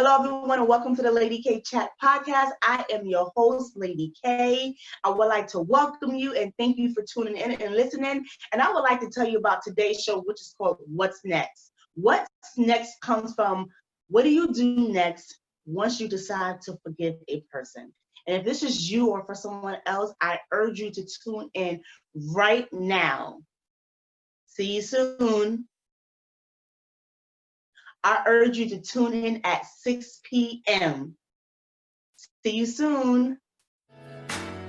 Hello, everyone, and welcome to the Lady K Chat Podcast. I am your host, Lady K. I would like to welcome you and thank you for tuning in and listening. And I would like to tell you about today's show, which is called What's Next. What's Next comes from what do you do next once you decide to forgive a person? And if this is you or for someone else, I urge you to tune in right now. See you soon. I urge you to tune in at 6 p.m. See you soon.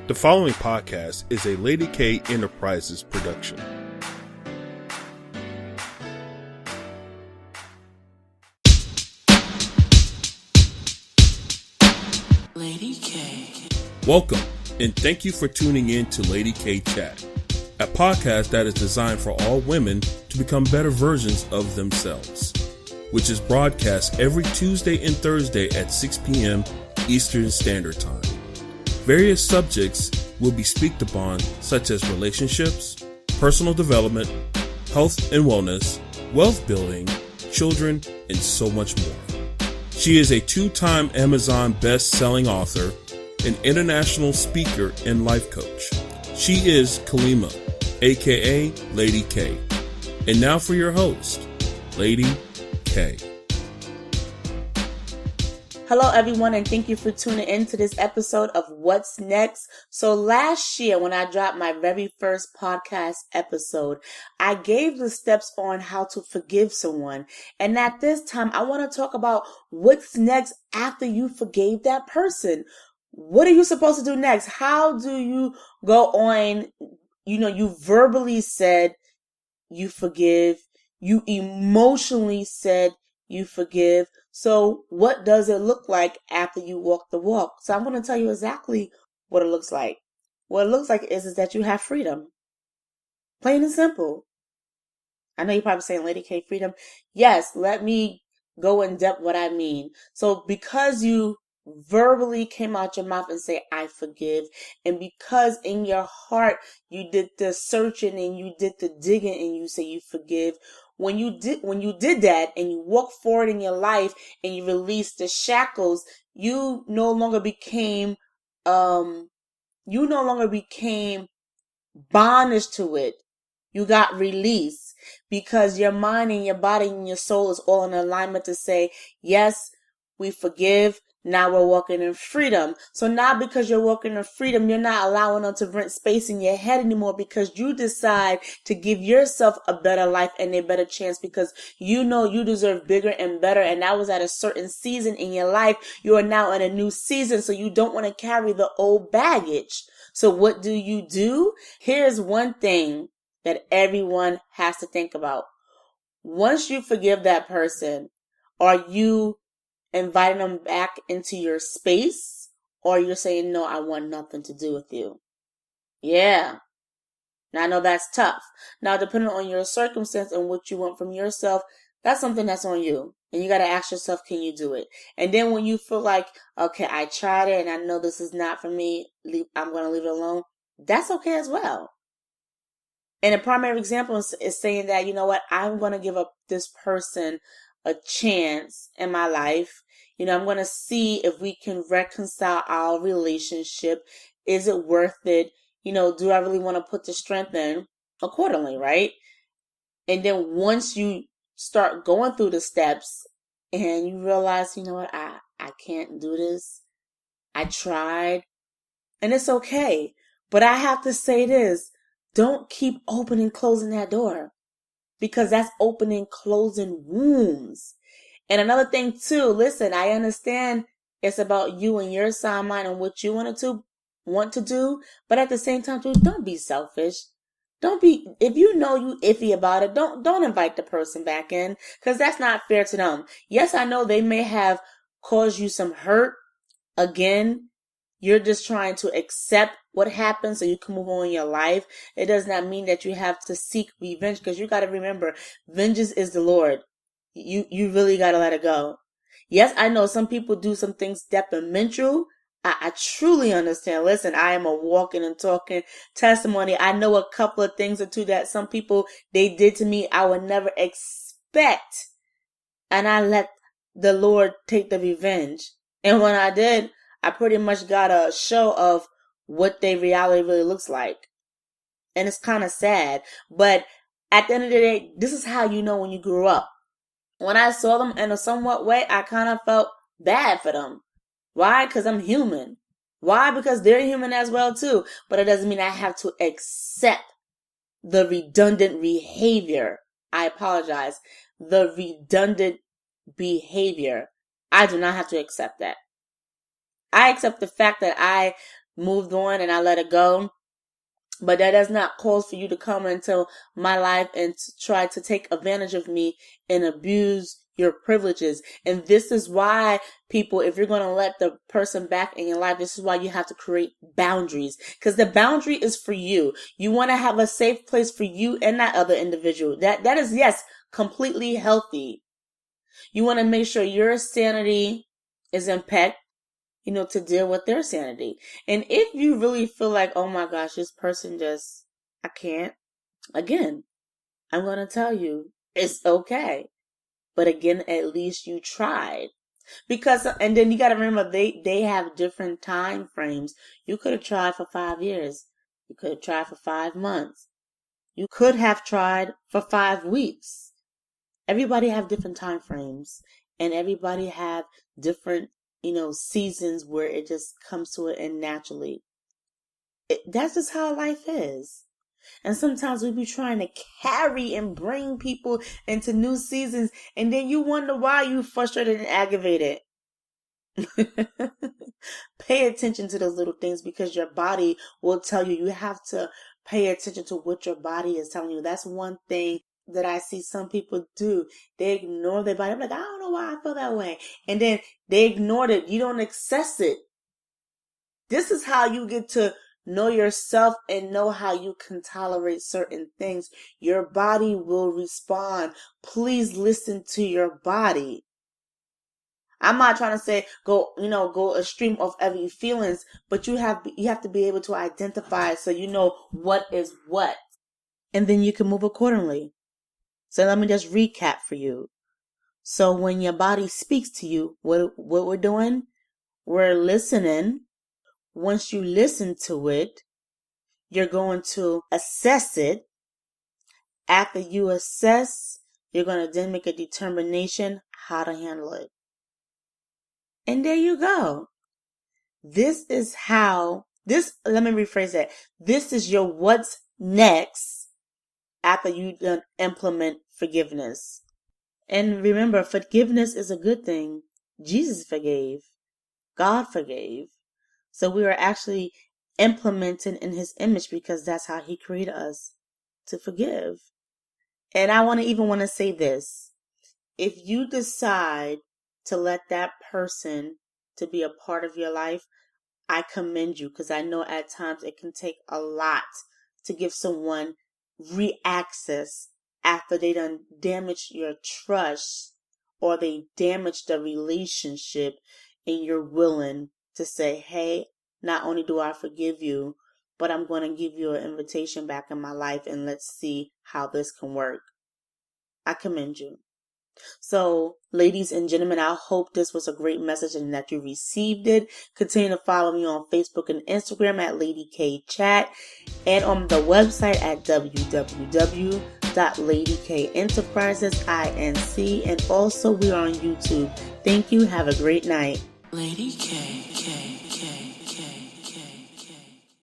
The following podcast is a Lady K Enterprises production. Lady K. Welcome, and thank you for tuning in to Lady K Chat, a podcast that is designed for all women to become better versions of themselves, which is broadcast every Tuesday and Thursday at 6 p.m. Eastern Standard Time. Various subjects will be speaked upon, such as relationships, personal development, health and wellness, wealth building, children, and so much more. She is a two-time Amazon best-selling author, an international speaker, and life coach. She is Kalima, aka Lady K. And now for your host, Lady K. Hello, everyone, and thank you for tuning in to this episode of What's Next. So last year, when I dropped my very first podcast episode, I gave the steps on how to forgive someone. And at this time, I want to talk about what's next after you forgave that person. What are you supposed to do next? How do you go on? You verbally said you forgive. You emotionally said you forgive. So what does it look like after you walk the walk? So I'm going to tell you exactly what it looks like. What it looks like is that you have freedom. Plain and simple. I know you're probably saying, Lady K, freedom. Yes, let me go in depth what I mean. So because you verbally came out your mouth and say, I forgive, and because in your heart you did the searching and you did the digging and you say you forgive, when you did that and you walk forward in your life and you release the shackles, you no longer became bondage to it. You got release because your mind and your body and your soul is all in alignment to say, yes, we forgive. Now we're walking in freedom. So now because you're walking in freedom, you're not allowing them to rent space in your head anymore because you decide to give yourself a better life and a better chance because you know you deserve bigger and better. And that was at a certain season in your life. You are now in a new season. So you don't want to carry the old baggage. So what do? Here's one thing that everyone has to think about. Once you forgive that person, are you inviting them back into your space, or you're saying, no, I want nothing to do with you? Yeah. Now I know that's tough. Now, depending on your circumstance and what you want from yourself, that's something that's on you. And you got to ask yourself, can you do it? And then when you feel like, okay, I tried it and I know this is not for me, I'm going to leave it alone. That's okay as well. And a primary example is saying that, you know what, I'm going to give up this person a chance in my life. I'm going to see if we can reconcile our relationship. Is it worth it? Do I really want to put the strength in accordingly, right? And then once you start going through the steps and you realize, you know what, I can't do this. I tried and it's okay. But I have to say this. Don't keep opening and closing that door because that's opening, closing wounds. And another thing too, listen, I understand it's about you and your sound mind and what you want to do. But at the same time, too, don't be selfish. If you know you iffy about it, don't invite the person back in because that's not fair to them. Yes, I know they may have caused you some hurt. Again, you're just trying to accept what happened so you can move on in your life. It does not mean that you have to seek revenge because you got to remember, vengeance is the Lord. You really got to let it go. Yes, I know some people do some things detrimental. I truly understand. Listen, I am a walking and talking testimony. I know a couple of things or two that some people, they did to me I would never expect. And I let the Lord take the revenge. And when I did, I pretty much got a show of what their reality really looks like. And it's kind of sad. But at the end of the day, this is how you know when you grew up. When I saw them in a somewhat way, I kind of felt bad for them. Why? Because I'm human. Why? Because they're human as well too. But it doesn't mean I have to accept the redundant behavior. I apologize. The redundant behavior. I do not have to accept that. I accept the fact that I moved on and I let it go. But that does not cause for you to come into my life and to try to take advantage of me and abuse your privileges. And this is why, people, if you're going to let the person back in your life, this is why you have to create boundaries. Because the boundary is for you. You want to have a safe place for you and that other individual. That is, yes, completely healthy. You want to make sure your sanity is in peck, to deal with their sanity. And if you really feel like, oh my gosh, this person just, I can't. Again, I'm going to tell you, it's okay. But again, at least you tried. Because, and then you got to remember, they have different time frames. You could have tried for 5 years. You could have tried for 5 months. You could have tried for 5 weeks. Everybody have different time frames. And everybody have different, seasons where it just comes to it and naturally. That's just how life is. And sometimes we be trying to carry and bring people into new seasons, and then you wonder why you frustrated and aggravated. Pay attention to those little things, because your body will tell you. You have to pay attention to what your body is telling you. That's one thing that I see some people do. They ignore their body. I'm like, I don't know why I feel that way. And then they ignored it. You don't access it. This is how you get to know yourself and know how you can tolerate certain things. Your body will respond. Please listen to your body. I'm not trying to say go extreme of every feelings, but you have to be able to identify so you know what is what. And then you can move accordingly. So let me just recap for you. So when your body speaks to you, what we're doing, we're listening. Once you listen to it, you're going to assess it. After you assess, you're going to then make a determination how to handle it. And there you go. Let me rephrase that. This is your what's next after you done implement forgiveness. And remember, forgiveness is a good thing. Jesus forgave. God forgave. So we are actually implementing in his image, because that's how he created us, to forgive. And I want to say this. If you decide to let that person to be a part of your life, I commend you, because I know at times it can take a lot to give someone re-access after they done damaged your trust or they damaged the relationship, and you're willing to say, hey, not only do I forgive you, but I'm going to give you an invitation back in my life, and let's see how this can work. I commend you. So, ladies and gentlemen, I hope this was a great message and that you received it. Continue to follow me on Facebook and Instagram at Lady K Chat, and on the website at www.LadyKEnterprises.inc, and also we are on YouTube. Thank you. Have a great night. Lady K.